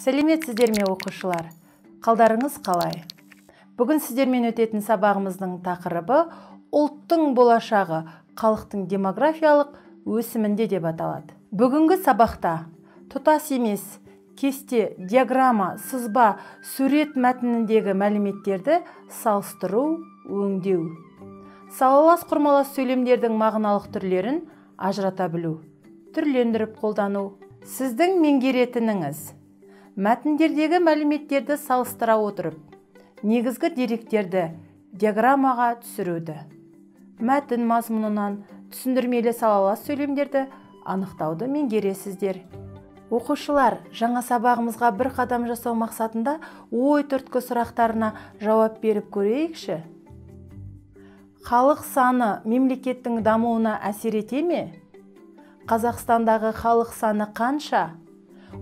Сәлеметсіздер ме оқушылар? Қалдарыңыз қалай? Бүгін сіздермен өтетін сабағымыздың тақырыбы ұлттың болашағы халықтың демографиялық өсімінде деп аталады. Бүгінгі сабақта тұтас емес, кесте, диаграмма, сызба, сурет мәтініндегі мәліметтерді салыстыру, өңдеу. Салалас құрмалас сөйлемдердің мағыналық түрлерін ажырата білу, түрлендіріп қолдану. Сіздің меңгеретініңіз мәтіндердегі мәліметтерді салыстыра отырып, негізгі деректерді диаграммаға түсіруді, мәтін мазмұнынан түсіндірмелі салалас сөйлемдерді анықтауды меңгересіздер. Оқушылар, жаңа сабағымызға бір қадам жасау мақсатында ой түрткі сұрақтарына жауап беріп көрейікші. Халық саны мемлекеттің дамуына әсер ете ме? Қазақстандағы халық саны қанша?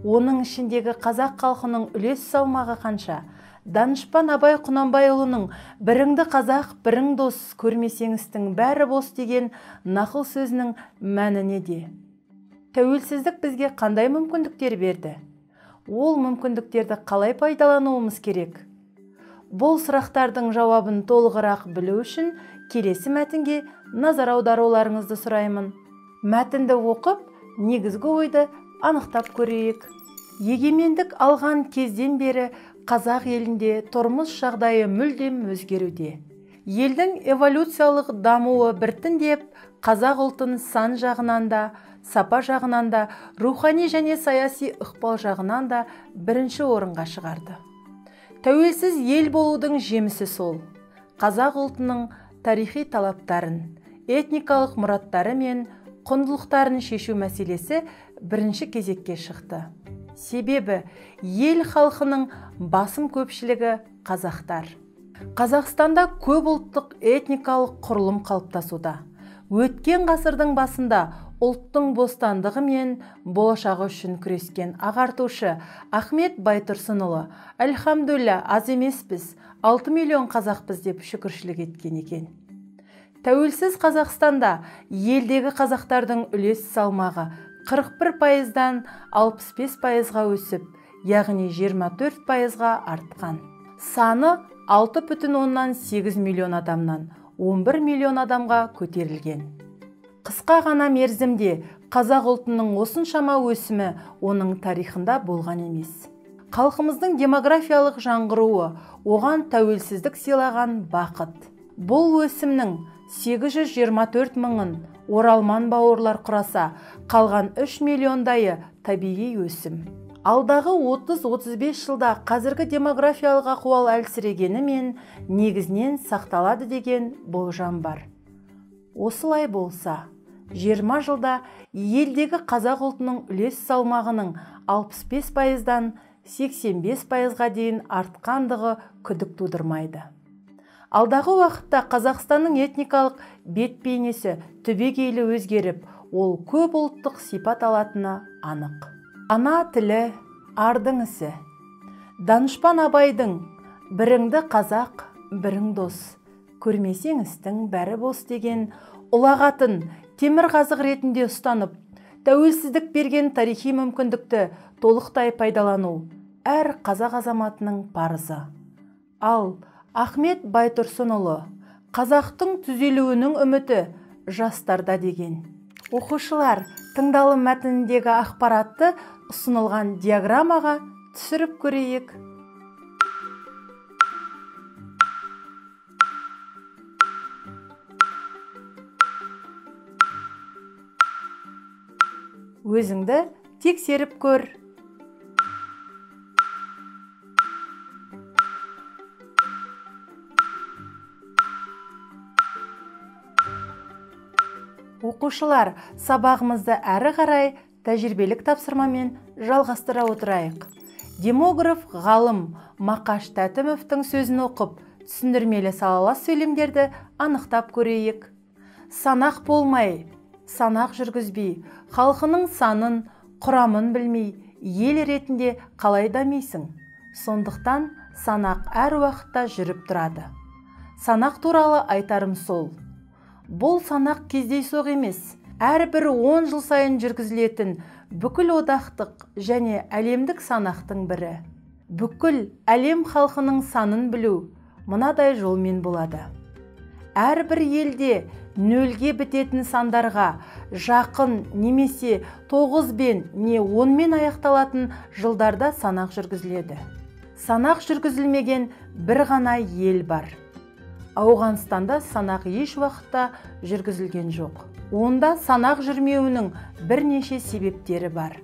Оның ішіндегі қазақ халқының үлес салмағы қанша? Данышпан Абай Құнанбайұлының «Біріңді қазақ, бірің дос, көрмесеңіздің бәрі бос» деген нақыл сөзінің мәні неде? Тәуелсіздік бізге қандай мүмкіндіктер берді? Ол мүмкіндіктерді қалай пайдалануымыз керек? Бұл сұрақтардың жауабын толығырақ білу үшін келесі мәтінге назар аударуларыңызды сұраймын. Мәтінді оқып, негізгі ойды анықтап көрейік. Егемендік алған кезден бері қазақ елінде тұрмыс жағдайы мүлдем өзгеруде. Елдің эволюциялық дамуы біртіндеп қазақ ұлтын сан жағынан да, сапа жағынан да, рухани және саяси ықпал жағынан да бірінші орынға шығарды. Тәуелсіз ел болудың жемісі сол. Қазақ ұлтының тарихи талаптарын, этникалық мұраттары мен құндылықтарын шешу мәселесі бірінші кезекке шықты. Себебі ел халқының басым көпшілігі қазақтар. Қазақстанда көп ұлттық этникалық құрылым қалыптасуда. Өткен ғасырдың басында ұлттың бостандығы мен болашағы үшін күрескен ағартушы Ахмет Байтұрсынұлы «Әлхамдулилля, аз емеспіз, 6 миллион қазақпыз» деп шүкіршілік еткен екен. Тәуелсіз Қазақстанда елдегі қазақтардың үлес салмағы 41%-дан 65%-ға өсіп, яғни 24%-ға артқан. Саны 6,8 миллион адамнан 11 миллион адамға көтерілген. Қысқа ғана мерзімде қазақ ұлтының осыншама өсімі оның тарихында болған емес. Халқымыздың демографиялық жаңғыруы оған тәуелсіздік сыйлаған бақыт. Бұл өсімнің 824 мыңын оралман бауырлар құраса, қалған 3 миллиондайы табиғи өсім. Алдағы 30-35 жылда қазіргі демографиялық ахуал әлсірегені мен негізінен сақталады деген болжам бар. Осылай болса, 20 жылда елдегі қазақ ұлтының үлес салмағының 65%-дан 85%-ға дейін артқандығы күдік тудырмайды. Алдағы уақытта Қазақстанның этникалық бет-бейнесі түбегейлі өзгеріп, ол көп ұлттық сипат алатыны анық. Ана тілі ардың ісі. Данышпан Абайдың «Біріңді қазақ, бірің дос, көрмесеңіздің бәрі бос» деген ұлағатын темір қазық ретінде ұстанып, тәуелсіздік берген тарихи мүмкіндікті толықтай пайдалану әр қазақ азаматының парызы. Ал Ахмет Байтұрсынұлы «Қазақтың түзелуінің үміті жастарда» деген. Оқушылар, тыңдалым мәтініндегі ақпаратты ұсынылған диаграммаға түсіріп көрейік. Өзіңді тексеріп көр. Оқушылар, сабағымызды әрі қарай тәжірибелік тапсырмамен жалғастыра отырайық. Демограф ғалым Мақаш Тәтімовтың сөзін оқып, түсіндірмелі салалас сөйлемдерді анықтап көрейік. Санақ болмай, санақ жүргізбей, халқының санын, құрамын білмей, ел ретінде қалай дамисың? Сондықтан санақ әр уақытта жүріп тұрады. Санақ туралы айтарым сол. Бұл санақ кездейсоқ емес, әрбір 10 жыл сайын жүргізілетін бүкіл одақтық және әлемдік санақтың бірі. Бүкіл әлем халқының санын білу мынадай жолмен болады. Әрбір елде нөлге бітетін сандарға жақын немесе 9-бен не 10-мен аяқталатын жылдарда санақ жүргізіледі. Санақ жүргізілмеген бір ғана ел бар. Ауғанстанда санақ еш уақытта жүргізілген жоқ. Онда санақ жүрмеуінің бірнеше себептері бар.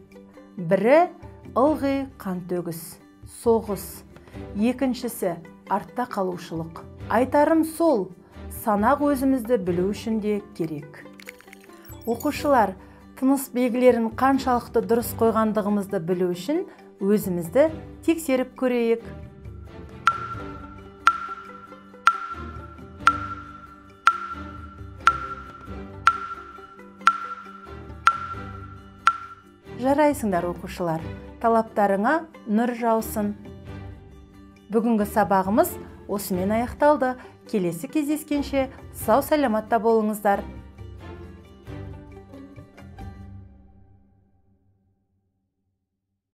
Бірі ылғи қантөгіс, соғыс. Екіншісі артта қалушылық. Айтарым сол, санақ өзімізді білу үшін де керек. Оқушылар, тыныс белгілерін қаншалықты дұрыс қойғандығымызды білу үшін өзімізді тексеріп көрейік. Жарайсыңдар оқушылар, талаптарыңа нұр жаусын. Бүгінгі сабағымыз осымен аяқталды. Келесі кездескенше сау саламатта болыңыздар.